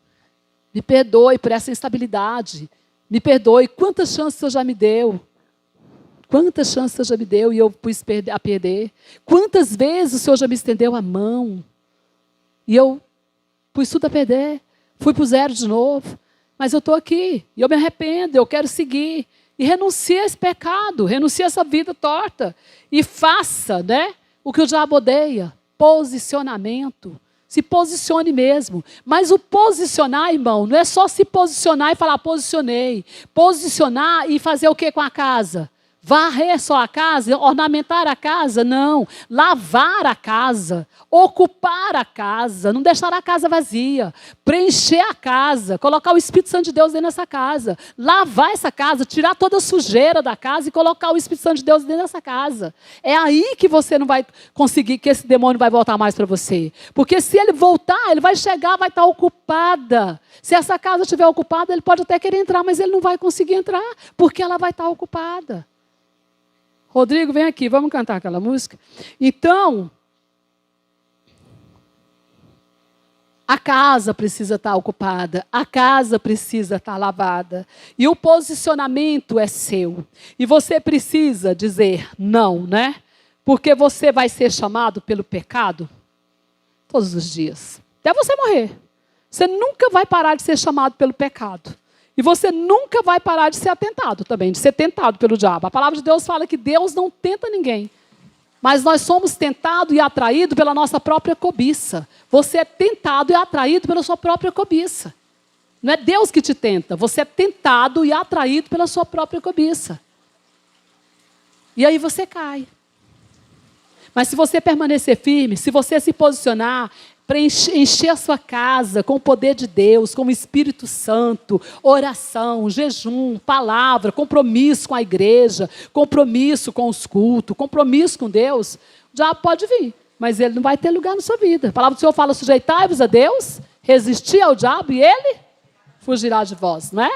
Me perdoe por essa instabilidade. Me perdoe. Quantas chances o Senhor já me deu? Quantas chances o Senhor já me deu e eu pus a perder? Quantas vezes o Senhor já me estendeu a mão e eu pus tudo a perder? Fui para o zero de novo. Mas eu estou aqui e eu me arrependo, eu quero seguir. E renuncie a esse pecado, renuncie a essa vida torta. E faça, né? O que o diabo odeia? Posicionamento. Se posicione mesmo. Mas o posicionar, irmão, não é só se posicionar e falar, posicionei. Posicionar e fazer o que com a casa? Varrer só a casa? Ornamentar a casa? Não. Lavar a casa. Ocupar a casa. Não deixar a casa vazia. Preencher a casa. Colocar o Espírito Santo de Deus dentro dessa casa. Lavar essa casa. Tirar toda a sujeira da casa e colocar o Espírito Santo de Deus dentro dessa casa. É aí que você não vai conseguir, que esse demônio vai voltar mais para você. Porque se ele voltar, ele vai chegar, vai estar ocupada. Se essa casa estiver ocupada, ele pode até querer entrar, mas ele não vai conseguir entrar, porque ela vai estar ocupada. Rodrigo, vem aqui, vamos cantar aquela música? Então, a casa precisa estar ocupada, a casa precisa estar lavada. E o posicionamento é seu. E você precisa dizer não, né? Porque você vai ser chamado pelo pecado todos os dias. Até você morrer. Você nunca vai parar de ser chamado pelo pecado. E você nunca vai parar de ser atentado também, de ser tentado pelo diabo. A palavra de Deus fala que Deus não tenta ninguém. Mas nós somos tentados e atraídos pela nossa própria cobiça. Você é tentado e atraído pela sua própria cobiça. Não é Deus que te tenta. Você é tentado e atraído pela sua própria cobiça. E aí você cai. Mas se você permanecer firme, se você se posicionar, para encher a sua casa com o poder de Deus, com o Espírito Santo, oração, jejum, palavra, compromisso com a igreja, compromisso com os cultos, compromisso com Deus, o diabo pode vir, mas ele não vai ter lugar na sua vida. A palavra do Senhor fala, sujeitai-vos a Deus, resistir ao diabo e ele fugirá de vós, não é?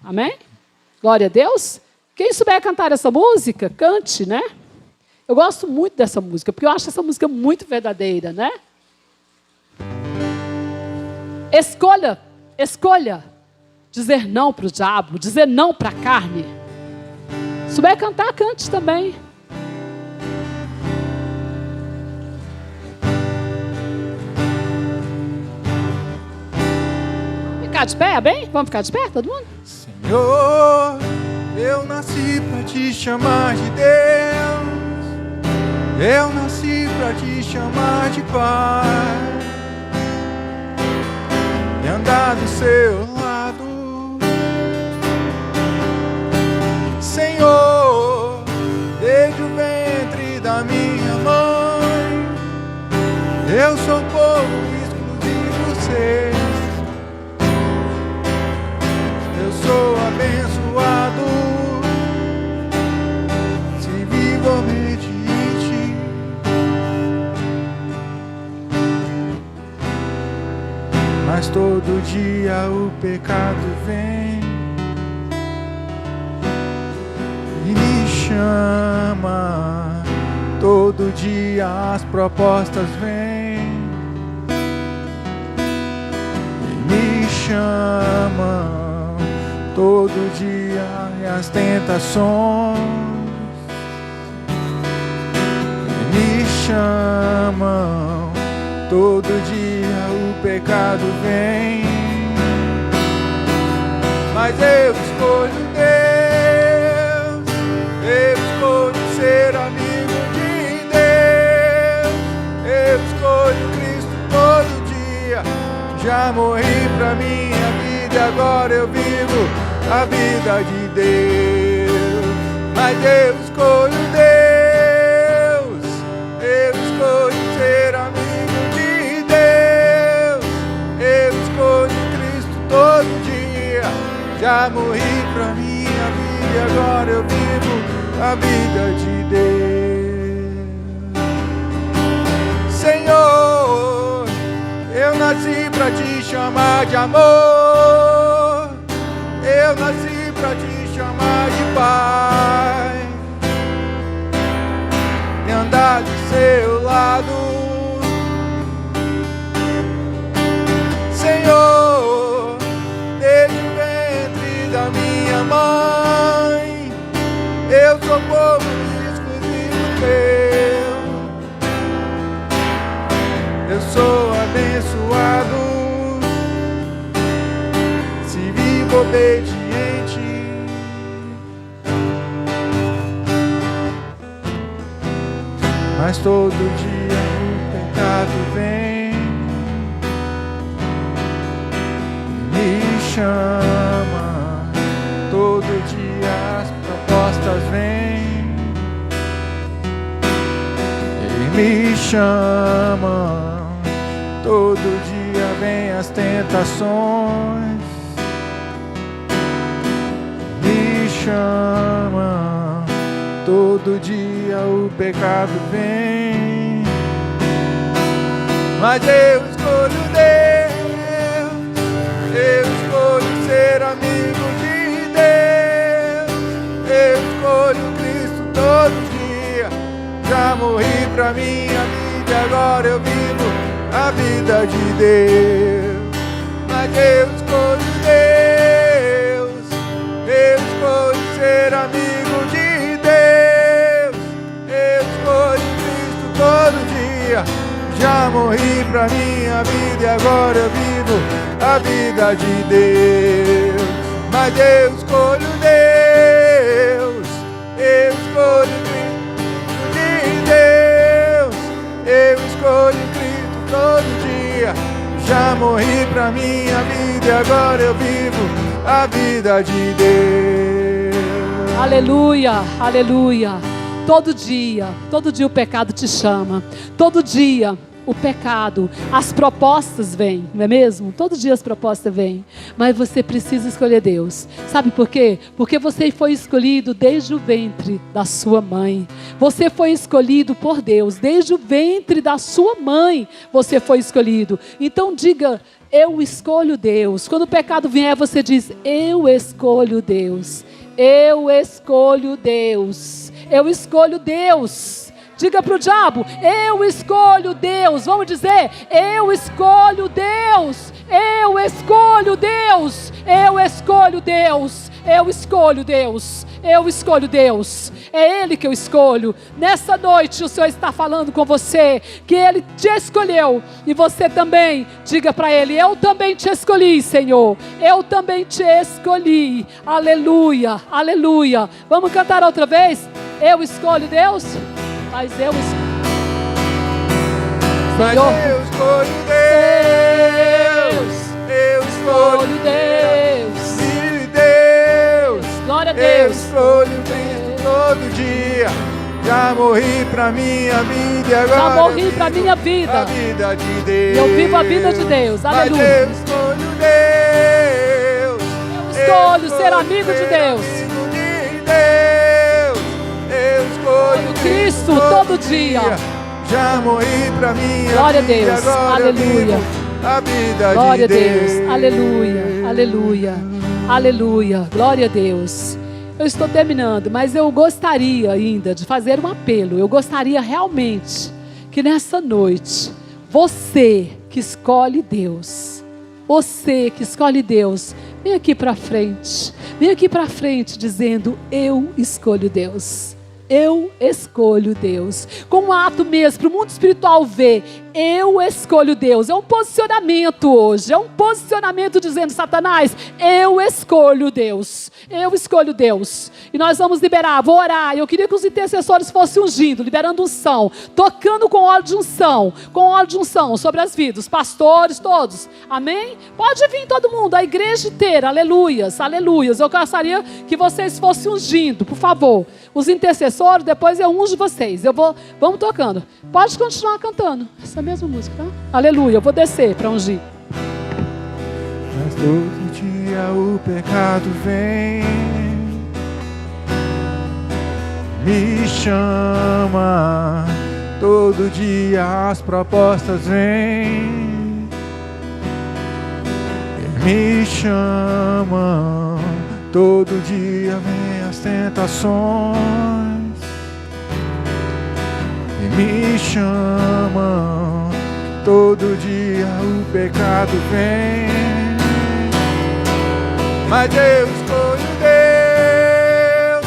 Amém? Glória a Deus. Quem souber cantar essa música, cante, né? Eu gosto muito dessa música, porque eu acho essa música muito verdadeira, né? Escolha dizer não para o diabo, dizer não para a carne. Se souber cantar, cante também. Ficar de pé, bem? Vamos ficar de pé, todo mundo? Senhor, eu nasci para te chamar de Deus. Eu nasci para te chamar de Pai. E andar do seu lado, Senhor, desde o ventre da minha mãe, eu sou povo exclusivo seu, eu sou abençoado, se vivo obediente. Mas todo dia o pecado vem e me chama. Todo dia as propostas vêm e me chamam. Todo dia as tentações e me chamam. Todo dia o pecado vem, mas eu escolho Deus, eu escolho ser amigo de Deus, eu escolho Cristo todo dia. Já morri pra minha vida e agora eu vivo a vida de Deus, mas eu escolho Deus, eu escolho ser amigo. Todo dia já morri pra minha vida e agora eu vivo a vida de Deus. Senhor, eu nasci pra te chamar de amor, eu nasci pra te chamar de Pai e andar do seu lado, Senhor. Da minha mãe, eu sou povo exclusivo teu, eu sou abençoado, se vivo obediente. mas todo dia o pecado vem, me chama. Todo dia as propostas vêm e me chama. Todo dia vem as tentações, me chama. Todo dia o pecado vem, mas eu escolho Deus, eu escolho ser amigo de Deus, eu escolho Cristo todo dia. Já morri pra minha vida, agora eu vivo a vida de Deus. Mas eu escolho Deus, eu escolho ser amigo de Deus, eu escolho Cristo todo dia. Já morri pra minha vida e agora eu vivo a vida de Deus. Mas eu escolho Deus, eu escolho Cristo de Deus, eu escolho Cristo todo dia. Já morri pra minha vida e agora eu vivo a vida de Deus. Aleluia, aleluia. Todo dia o pecado te chama. Todo dia o pecado, as propostas vêm, não é mesmo? Todo dia as propostas vêm, mas você precisa escolher Deus. Sabe por quê? Porque você foi escolhido desde o ventre da sua mãe. Você foi escolhido por Deus, desde o ventre da sua mãe você foi escolhido. Então diga, eu escolho Deus. Quando o pecado vier, você diz, eu escolho Deus. Eu escolho Deus. Eu escolho Deus. Diga para o diabo, eu escolho Deus. Vamos dizer, eu escolho Deus. Eu escolho Deus. Eu escolho Deus. Eu escolho Deus. Eu escolho Deus. É Ele que eu escolho. Nessa noite o Senhor está falando com você, que Ele te escolheu. E você também, diga para Ele, eu também te escolhi, Senhor. Eu também te escolhi. Aleluia, aleluia. Vamos cantar outra vez? Eu escolho Deus. Mas eu escolho. Mas eu escolho Deus. Eu escolho Deus. Filho de Deus. Glória a Eu Deus. escolho Cristo todo dia. Já morri pra minha vida e agora já morri pra minha vida. A vida de Deus. Eu vivo a vida de Deus. Aleluia. Mas eu escolho Deus. Eu escolho ser amigo de Deus. Eu escolho Cristo todo dia. Já morri pra minha glória a vida, Deus. agora Aleluia. A vida glória de a Deus. Deus. Aleluia. Aleluia. Aleluia. Glória a Deus. Eu estou terminando, mas eu gostaria ainda de fazer um apelo. Eu gostaria realmente que nessa noite, você que escolhe Deus, você que escolhe Deus, vem aqui para frente. Vem aqui para frente dizendo, eu escolho Deus. Eu escolho Deus. Com um ato mesmo, para o mundo espiritual ver, eu escolho Deus. É um posicionamento hoje. É um posicionamento dizendo, Satanás, eu escolho Deus. Eu escolho Deus. E nós vamos liberar, vou orar. Eu queria que os intercessores fossem ungindo, liberando unção, tocando com óleo de unção, sobre as vidas, pastores todos. Amém? Pode vir todo mundo, a igreja inteira. Aleluias, aleluias. Eu gostaria que vocês fossem ungindo, por favor. Os intercessores, depois eu unjo vocês. Vamos tocando. Pode continuar cantando essa mesma música, tá? Aleluia. Eu vou descer para ungir. Mas todo dia o pecado vem, me chama. Todo dia as propostas vêm, me chama. Todo dia vem as tentações e me chama. Todo dia o pecado vem, mas eu escolho Deus.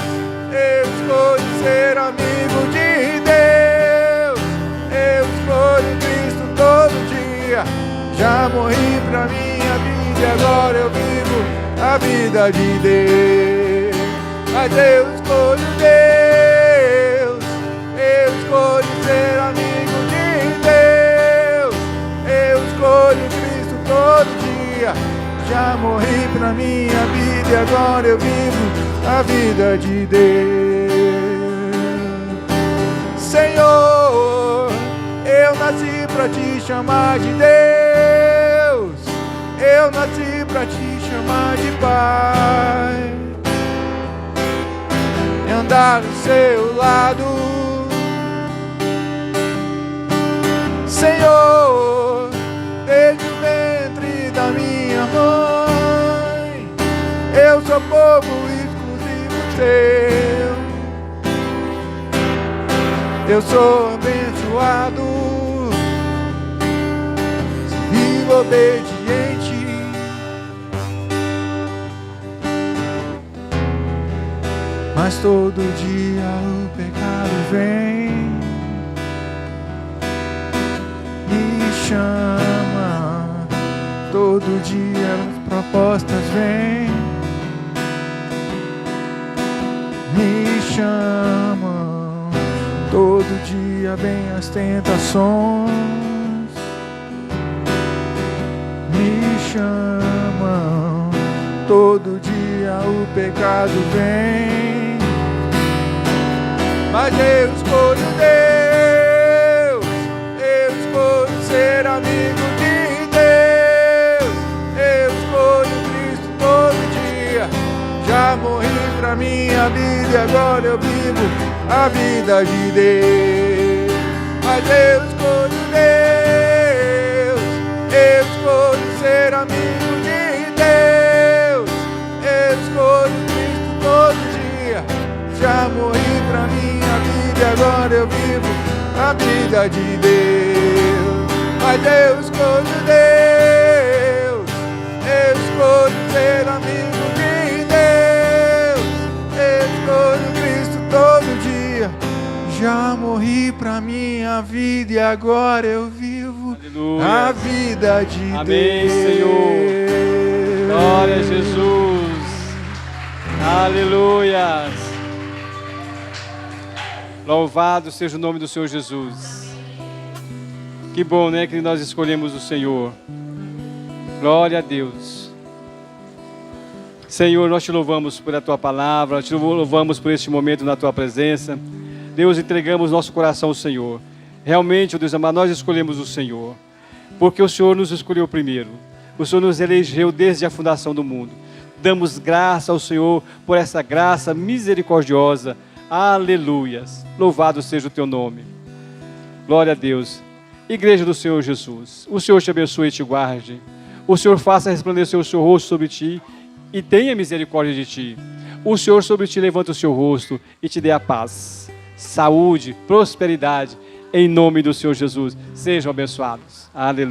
Eu escolho ser amigo de Deus. Eu escolho Cristo todo dia. Já morri pra minha vida e agora eu vivo a vida de Deus. Mas eu escolho Deus. Eu escolho ser morri pra minha vida e agora eu vivo a vida de Deus. Senhor, eu nasci pra te chamar de Deus, eu nasci pra te chamar de Pai, e andar do seu lado. Senhor, desde o ventre da minha mãe, eu sou povo exclusivo teu, eu sou abençoado, vivo obediente, mas todo dia o pecado vem, me chama, todo dia as propostas vêm, me chamam, todo dia vem as tentações, me chamam, todo dia o pecado vem, mas eu escolho Deus, eu escolho ser amigo de Deus, eu escolho Cristo todo dia, já morri pra minha vida e agora eu vivo a vida de Deus, mas eu escolho Deus, eu escolho ser amigo de Deus, eu escolho Cristo todo dia, já morri pra minha vida e agora eu vivo a vida de Deus, mas eu escolho Deus, eu escolho ser amigo de Deus, eu escolho Cristo todo dia, já morri pra minha vida e agora eu vivo a vida de Deus. Amém, Senhor. Glória a Jesus. Aleluia. Louvado seja o nome do Senhor Jesus. Que bom, né, que nós escolhemos o Senhor. Glória a Deus. Senhor, nós te louvamos por a tua palavra, te louvamos por este momento na tua presença. Deus, entregamos nosso coração ao Senhor. Realmente, ó Deus amado, nós escolhemos o Senhor, porque o Senhor nos escolheu primeiro. O Senhor nos elegeu desde a fundação do mundo. Damos graça ao Senhor por essa graça misericordiosa. Aleluias. Louvado seja o teu nome. Glória a Deus. Igreja do Senhor Jesus, o Senhor te abençoe e te guarde. O Senhor faça resplandecer o seu rosto sobre ti e tenha misericórdia de ti. O Senhor sobre ti levanta o seu rosto e te dê a paz, saúde, prosperidade, em nome do Senhor Jesus. Sejam abençoados. Aleluia.